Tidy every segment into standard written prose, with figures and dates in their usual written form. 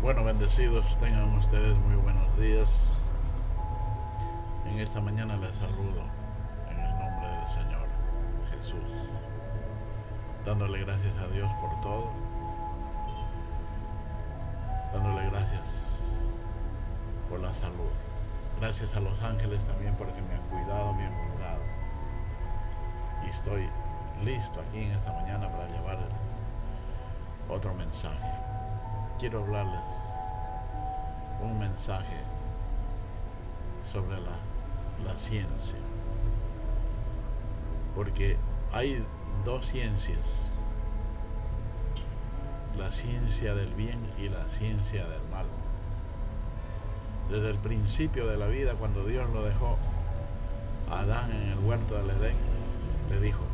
Bueno, bendecidos tengan ustedes muy buenos días. En esta mañana les saludo en el nombre del Señor Jesús, dándole gracias a Dios por todo, dándole gracias por la salud. Gracias a los ángeles también porque me han cuidado, me han guardado. Y estoy listo aquí en esta mañana para llevar otro mensaje. Quiero hablarles un mensaje sobre la ciencia, porque hay dos ciencias, la ciencia del bien y la ciencia del mal. Desde el principio de la vida, cuando Dios lo dejó a Adán en el huerto del Edén, le dijo: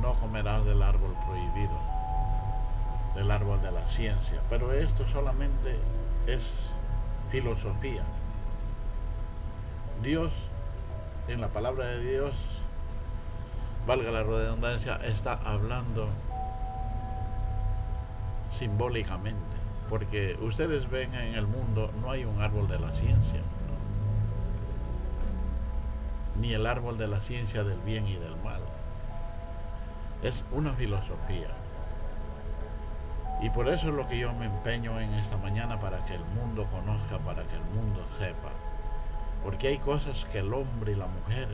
no comerás del árbol prohibido, del árbol de la ciencia. Pero esto solamente es filosofía. Dios, en la palabra de Dios, valga la redundancia, está hablando simbólicamente, porque ustedes ven en el mundo no hay un árbol de la ciencia, ¿no? Ni el árbol de la ciencia del bien y del mal. Es una filosofía. Y por eso es lo que yo me empeño en esta mañana, para que el mundo conozca, para que el mundo sepa. Porque hay cosas que el hombre y la mujer,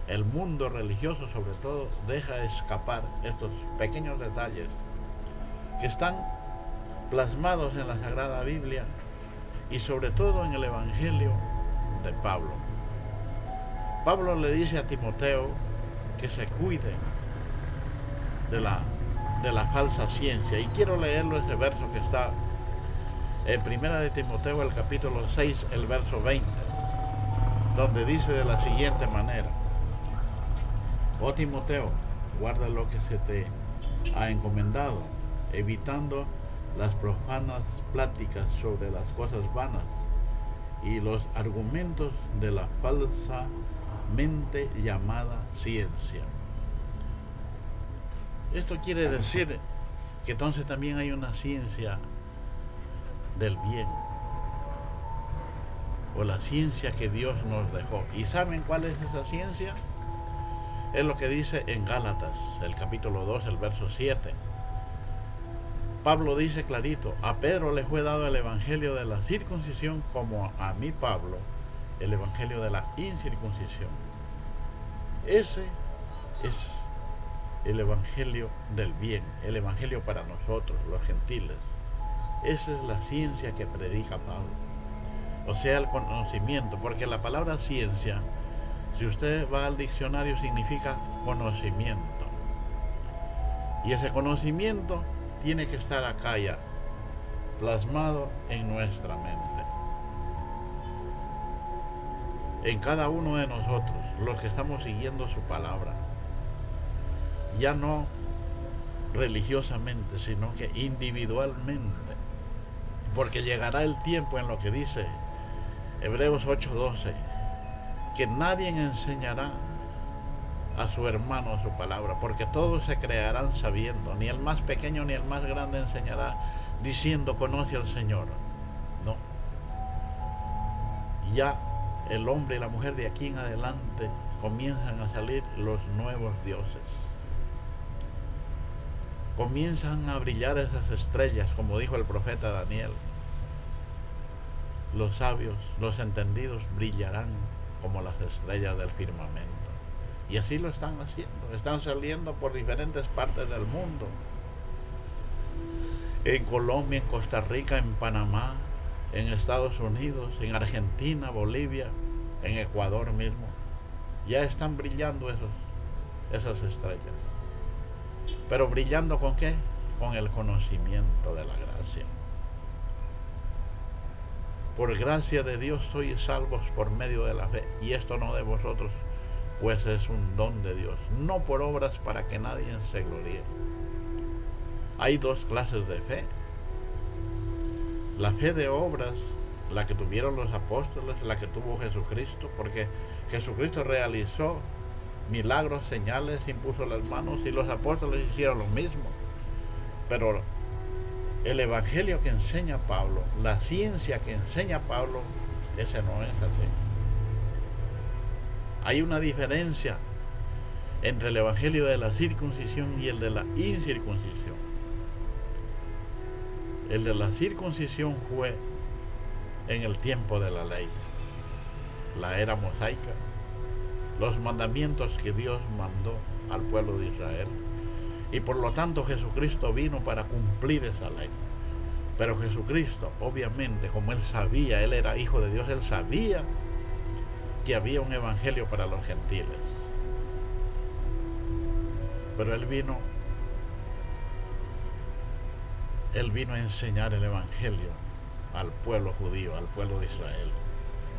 el mundo religioso sobre todo, deja escapar estos pequeños detalles que están plasmados en la Sagrada Biblia y sobre todo en el Evangelio de Pablo. Pablo le dice a Timoteo que se cuide de la falsa ciencia, y quiero leerlo ese verso que está en Primera de Timoteo, el capítulo 6, el verso 20, donde dice de la siguiente manera: oh Timoteo, guarda lo que se te ha encomendado, evitando las profanas pláticas sobre las cosas vanas y los argumentos de la falsamente llamada ciencia. Esto quiere decir que entonces también hay una ciencia del bien, o la ciencia que Dios nos dejó. ¿Y saben cuál es esa ciencia? Es lo que dice en Gálatas, el capítulo 2, el verso 7. Pablo dice clarito: a Pedro le fue dado el evangelio de la circuncisión, como a mí, Pablo, el evangelio de la incircuncisión. Ese es el evangelio del bien, el evangelio para nosotros, los gentiles. Esa es la ciencia que predica Pablo, o sea, el conocimiento, porque la palabra ciencia, si usted va al diccionario, significa conocimiento, y ese conocimiento tiene que estar acá ya, plasmado en nuestra mente, en cada uno de nosotros, los que estamos siguiendo su palabra, ya no religiosamente, sino que individualmente, porque llegará el tiempo en lo que dice Hebreos 8:12, que nadie enseñará a su hermano su palabra, porque todos se crearán sabiendo, ni el más pequeño ni el más grande enseñará diciendo conoce al Señor. No, ya el hombre y la mujer de aquí en adelante comienzan a salir los nuevos dioses, comienzan a brillar esas estrellas, como dijo el profeta Daniel: los sabios, los entendidos brillarán como las estrellas del firmamento. Y así lo están haciendo, están saliendo por diferentes partes del mundo, en Colombia, en Costa Rica, en Panamá, en Estados Unidos, en Argentina, Bolivia, en Ecuador mismo. Ya están brillando esas estrellas. Pero brillando ¿con qué? Con el conocimiento de la gracia. Por gracia de Dios sois salvos por medio de la fe, y esto no de vosotros, pues es un don de Dios, no por obras, para que nadie se gloríe. Hay dos clases de fe: la fe de obras, la que tuvieron los apóstoles, la que tuvo Jesucristo, porque Jesucristo realizó milagros, señales, impuso las manos, y los apóstoles hicieron lo mismo. Pero el evangelio que enseña Pablo, la ciencia que enseña Pablo, ese no es así. Hay una diferencia entre el evangelio de la circuncisión y el de la incircuncisión. El de la circuncisión fue en el tiempo de la ley, la era mosaica, los mandamientos que Dios mandó al pueblo de Israel, y por lo tanto Jesucristo vino para cumplir esa ley. Pero Jesucristo, obviamente, como él sabía, él era hijo de Dios, él sabía que había un evangelio para los gentiles. Pero él vino a enseñar el evangelio al pueblo judío, al pueblo de Israel.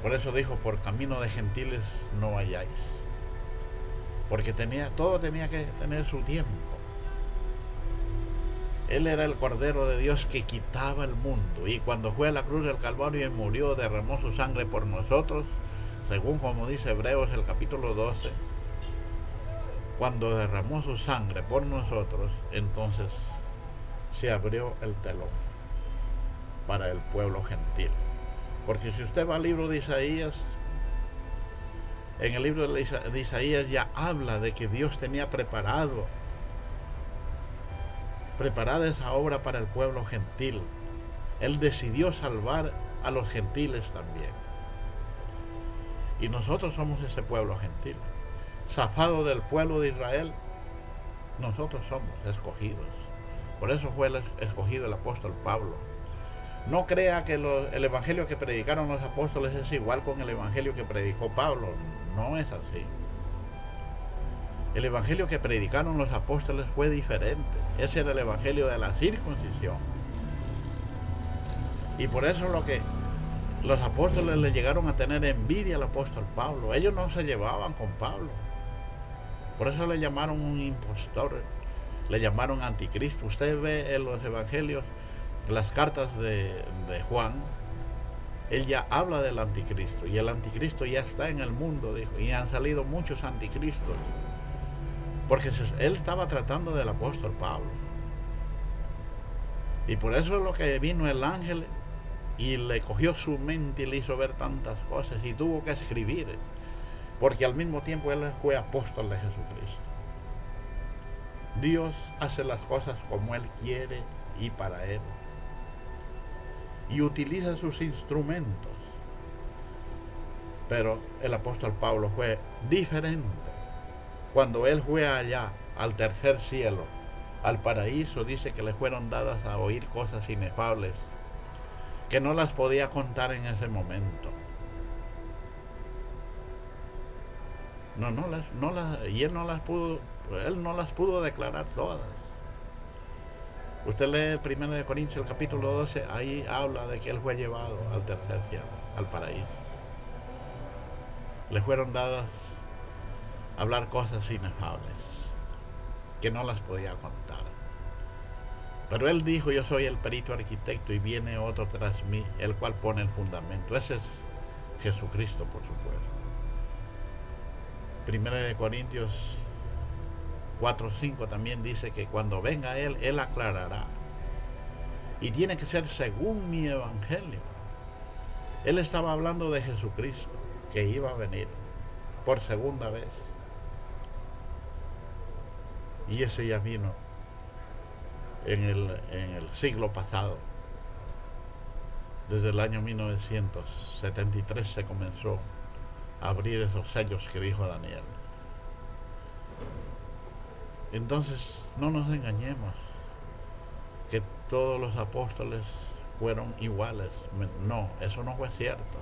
Por eso dijo, por camino de gentiles no vayáis. Porque todo tenía que tener su tiempo. Él era el Cordero de Dios que quitaba el mundo. Y cuando fue a la cruz del Calvario y murió, derramó su sangre por nosotros, según como dice Hebreos el capítulo 12, cuando derramó su sangre por nosotros, entonces se abrió el telón para el pueblo gentil. Porque si usted va al libro de Isaías, en el libro de Isaías ya habla de que Dios tenía preparada esa obra para el pueblo gentil. Él decidió salvar a los gentiles también. Y nosotros somos ese pueblo gentil. Zafado del pueblo de Israel, nosotros somos escogidos. Por eso fue escogido el apóstol Pablo. No crea que el evangelio que predicaron los apóstoles es igual con el evangelio que predicó Pablo. No es así. El evangelio que predicaron los apóstoles fue diferente. Ese era el evangelio de la circuncisión. Y por eso lo que los apóstoles le llegaron a tener envidia al apóstol Pablo. Ellos no se llevaban con Pablo. Por eso le llamaron un impostor, le llamaron anticristo. Usted ve en los evangelios, las cartas de Juan, él ya habla del anticristo. Y el anticristo ya está en el mundo, dijo. Y han salido muchos anticristos. Porque él estaba tratando del apóstol Pablo. Y por eso es lo que vino el ángel y le cogió su mente y le hizo ver tantas cosas y tuvo que escribir, porque al mismo tiempo él fue apóstol de Jesucristo. Dios hace las cosas como él quiere y para él, y utiliza sus instrumentos. Pero el apóstol Pablo fue diferente. Cuando él fue allá al tercer cielo, al paraíso, dice que le fueron dadas a oír cosas inefables que no las podía contar en ese momento. Y él no las pudo declarar todas. Usted lee 1 Corintios el capítulo 12, ahí habla de que él fue llevado al tercer cielo, al paraíso. Le fueron dadas a hablar cosas inefables que no las podía contar. Pero él dijo, yo soy el perito arquitecto y viene otro tras mí, el cual pone el fundamento. Ese es Jesucristo, por supuesto. 1 Corintios 4:5 también dice que cuando venga él aclarará. Y tiene que ser según mi evangelio. Él estaba hablando de Jesucristo, que iba a venir por segunda vez. Y ese ya vino en el siglo pasado. Desde el año 1973 se comenzó a abrir esos sellos que dijo Daniel. Entonces, no nos engañemos que todos los apóstoles fueron iguales. No, eso no fue cierto.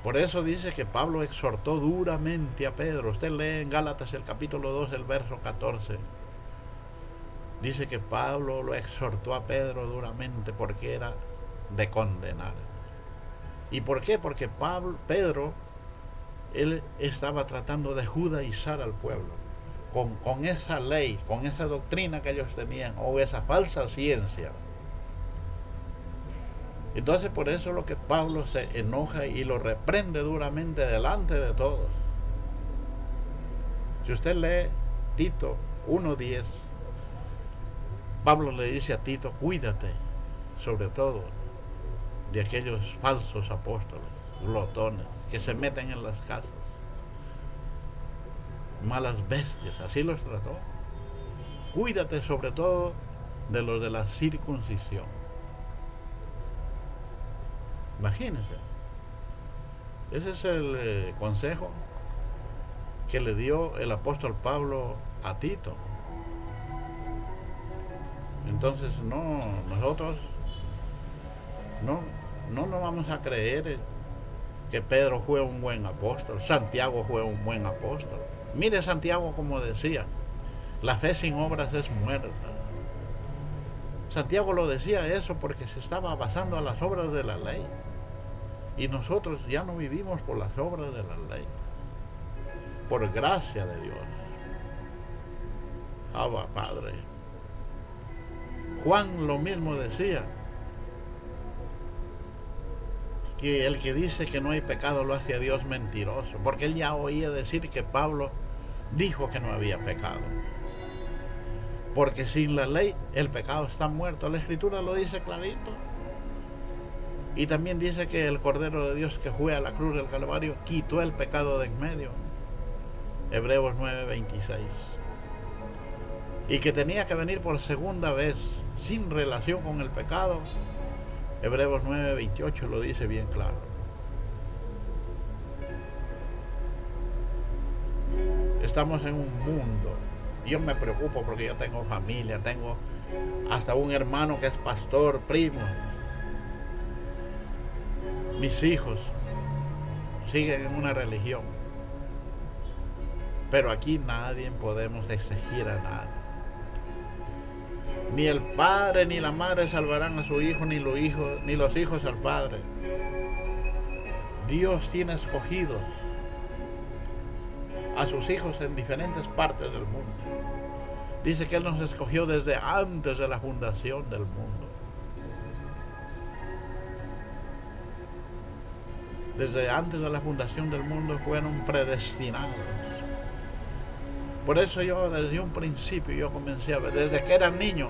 Por eso dice que Pablo exhortó duramente a Pedro. Usted lee en Gálatas el capítulo 2, el verso 14. Dice que Pablo lo exhortó a Pedro duramente porque era de condenar. ¿Y por qué? Porque Pedro, él estaba tratando de judaizar al pueblo con esa ley, con esa doctrina que ellos tenían, o esa falsa ciencia. Entonces por eso es lo que Pablo se enoja y lo reprende duramente delante de todos. Si usted lee Tito 1:10, Pablo le dice a Tito, cuídate sobre todo de aquellos falsos apóstoles, glotones, que se meten en las casas, malas bestias, así los trató. Cuídate sobre todo de los de la circuncisión. Imagínense, ese es el consejo que le dio el apóstol Pablo a Tito. Entonces nosotros no nos vamos a creer que Pedro fue un buen apóstol, Santiago fue un buen apóstol. Mire Santiago como decía, la fe sin obras es muerta. Santiago lo decía eso porque se estaba basando a las obras de la ley. Y nosotros ya no vivimos por las obras de la ley, por gracia de Dios. Abba, Padre. Juan lo mismo decía, que el que dice que no hay pecado lo hace a Dios mentiroso, porque él ya oía decir que Pablo dijo que no había pecado. Porque sin la ley el pecado está muerto. La Escritura lo dice clarito. Y también dice que el Cordero de Dios que fue a la cruz del Calvario quitó el pecado de en medio. Hebreos 9:26. Y que tenía que venir por segunda vez sin relación con el pecado. Hebreos 9:28 lo dice bien claro. Estamos en un mundo. Yo me preocupo porque yo tengo familia, tengo hasta un hermano que es pastor, primo. Mis hijos siguen en una religión. Pero aquí nadie podemos exigir a nadie. Ni el padre ni la madre salvarán a su hijo, ni los hijos al padre. Dios tiene escogidos a sus hijos en diferentes partes del mundo. Dice que Él nos escogió desde antes de la fundación del mundo. Desde antes de la fundación del mundo fueron predestinados. Por eso yo desde un principio yo comencé a ver, desde que era niño,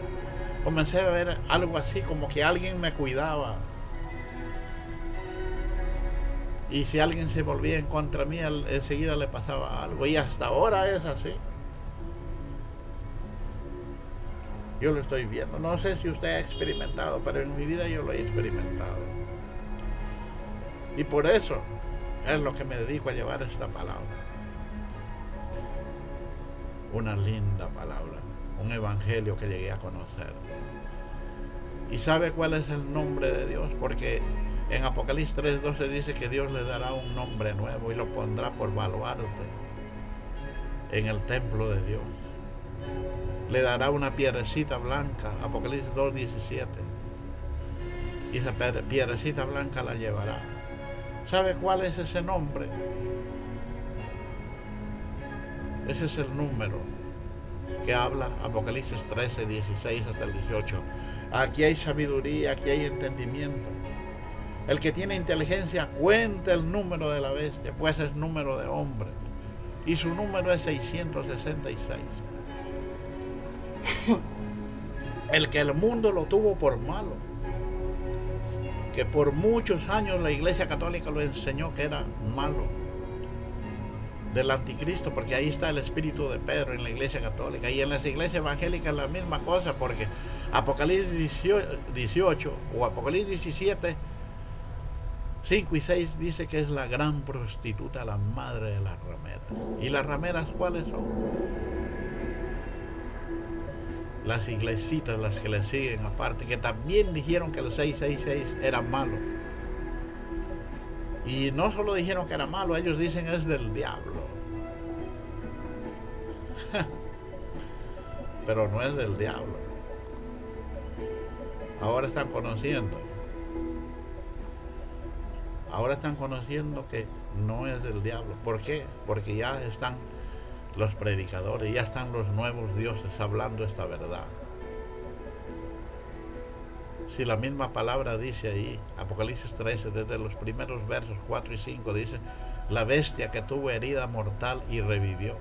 comencé a ver algo así como que alguien me cuidaba. Y si alguien se volvía en contra mía, enseguida le pasaba algo. Y hasta ahora es así. Yo lo estoy viendo. No sé si usted ha experimentado, pero en mi vida yo lo he experimentado. Y por eso es lo que me dedico a llevar esta palabra. Una linda palabra. Un evangelio que llegué a conocer. ¿Y sabe cuál es el nombre de Dios? Porque en Apocalipsis 3:12 dice que Dios le dará un nombre nuevo y lo pondrá por baluarte en el templo de Dios. Le dará una piedrecita blanca, Apocalipsis 2:17. Y esa piedrecita blanca la llevará. ¿Sabe cuál es ese nombre? Ese es el número que habla Apocalipsis 13:16 hasta el 18. Aquí hay sabiduría, aquí hay entendimiento. El que tiene inteligencia cuenta el número de la bestia, pues es número de hombre. Y su número es 666. El que el mundo lo tuvo por malo, que por muchos años la Iglesia Católica lo enseñó que era malo, del anticristo, porque ahí está el espíritu de Pedro en la Iglesia Católica. Y en las iglesias evangélicas la misma cosa, porque Apocalipsis 18 o Apocalipsis 17, 5 y 6 dice que es la gran prostituta, la madre de las rameras. ¿Y las rameras cuáles son? Las iglesitas, las que le siguen aparte, que también dijeron que el 666 era malo. Y no solo dijeron que era malo, ellos dicen es del diablo. Pero no es del diablo. Ahora están conociendo que no es del diablo. ¿Por qué? Porque ya están los predicadores, ya están los nuevos dioses hablando esta verdad. Si la misma palabra dice ahí, Apocalipsis 13, desde los primeros versos 4 y 5, dice, la bestia que tuvo herida mortal y revivió.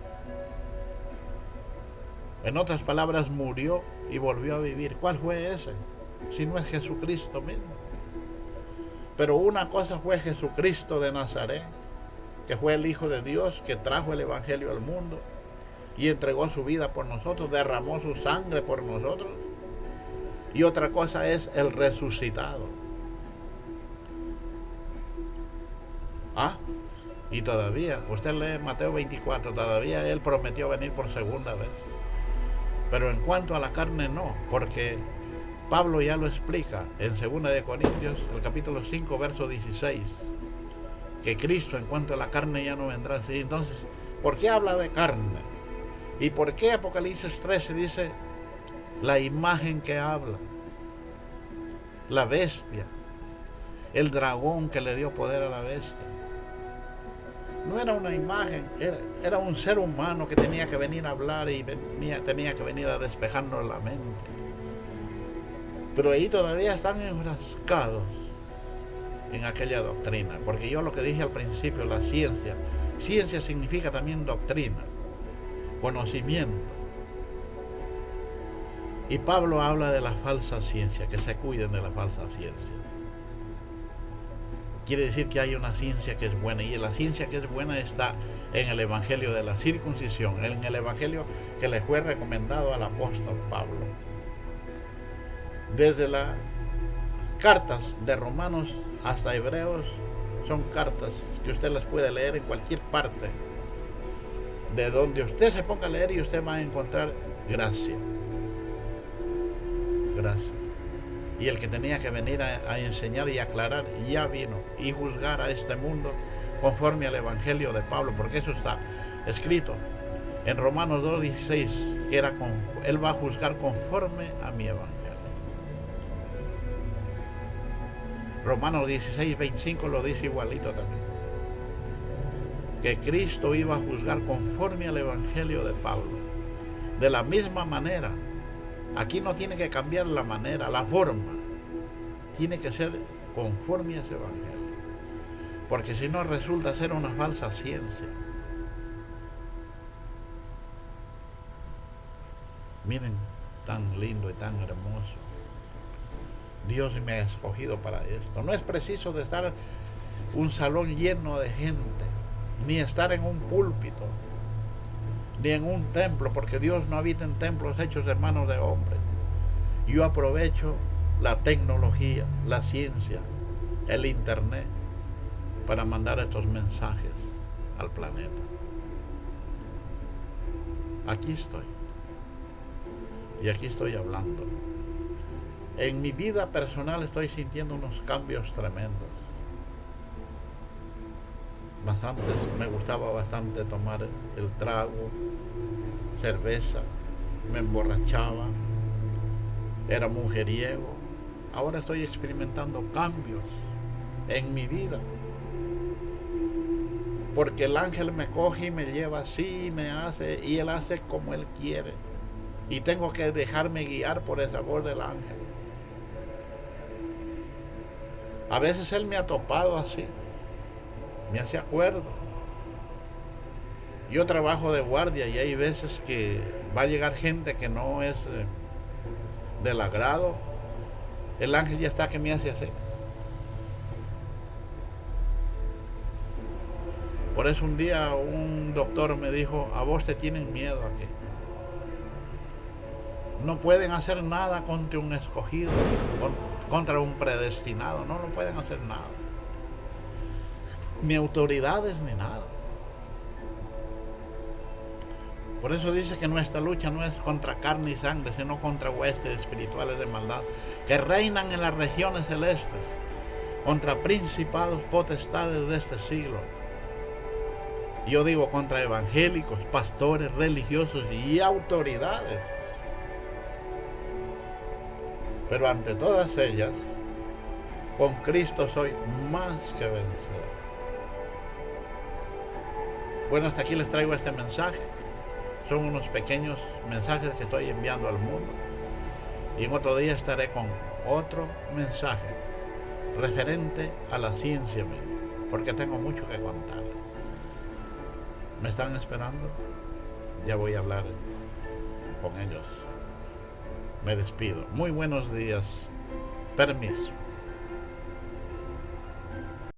En otras palabras, murió y volvió a vivir. ¿Cuál fue ese? Si no es Jesucristo mismo. Pero una cosa fue Jesucristo de Nazaret, que fue el Hijo de Dios, que trajo el Evangelio al mundo y entregó su vida por nosotros, derramó su sangre por nosotros. Y otra cosa es el resucitado. Y todavía, usted lee Mateo 24, todavía Él prometió venir por segunda vez. Pero en cuanto a la carne no, porque Pablo ya lo explica en 2 de Corintios, el capítulo 5, verso 16, que Cristo en cuanto a la carne ya no vendrá así. Entonces, ¿por qué habla de carne? ¿Y por qué Apocalipsis 13 dice la imagen que habla? La bestia, el dragón que le dio poder a la bestia. No era una imagen, era un ser humano que tenía que venir a hablar y tenía que venir a despejarnos la mente. Pero ahí todavía están enfrascados en aquella doctrina, porque yo lo que dije al principio, la ciencia significa también doctrina, conocimiento. Y Pablo habla de la falsa ciencia, que se cuiden de la falsa ciencia. Quiere decir que hay una ciencia que es buena, y la ciencia que es buena está en el Evangelio de la circuncisión, en el Evangelio que le fue recomendado al apóstol Pablo. Desde las cartas de Romanos hasta Hebreos son cartas que usted las puede leer en cualquier parte. De donde usted se ponga a leer y usted va a encontrar gracia. Gracia. Y el que tenía que venir a enseñar y aclarar ya vino y juzgar a este mundo conforme al Evangelio de Pablo, porque eso está escrito en Romanos 2:16, que Él va a juzgar conforme a mi Evangelio. Romanos 16:25 lo dice igualito también, que Cristo iba a juzgar conforme al Evangelio de Pablo. De la misma manera, aquí no tiene que cambiar la manera, la forma. Tiene que ser conforme a ese Evangelio. Porque si no resulta ser una falsa ciencia. Miren, tan lindo y tan hermoso. Dios me ha escogido para esto. No es preciso de estar en un salón lleno de gente, ni estar en un púlpito, ni en un templo, porque Dios no habita en templos hechos de manos de hombres. Yo aprovecho la tecnología, la ciencia, el internet para mandar estos mensajes al planeta. Aquí estoy. Y aquí estoy hablando. En mi vida personal estoy sintiendo unos cambios tremendos. Antes me gustaba bastante tomar el trago, cerveza, me emborrachaba, era mujeriego. Ahora estoy experimentando cambios en mi vida, porque el ángel me coge y me lleva así, me hace, y él hace como él quiere, y tengo que dejarme guiar por el sabor del ángel. A veces él me ha topado así, me hace acuerdo. Yo trabajo de guardia y hay veces que va a llegar gente que no es del agrado. El ángel ya está que me hace así. Por eso un día un doctor me dijo: a vos te tienen miedo aquí. No pueden hacer nada contra un escogido, contra un predestinado. No pueden hacer nada. Ni autoridades ni nada. Por eso dice que nuestra lucha no es contra carne y sangre, sino contra huestes espirituales de maldad que reinan en las regiones celestes, contra principados, potestades de este siglo. Yo digo contra evangélicos, pastores, religiosos y autoridades. Pero ante todas ellas, con Cristo soy más que vencedor. Bueno, hasta aquí les traigo este mensaje. Son unos pequeños mensajes que estoy enviando al mundo. Y en otro día estaré con otro mensaje referente a la ciencia misma, porque tengo mucho que contar. ¿Me están esperando? Ya voy a hablar con ellos. Me despido. Muy buenos días. Permiso.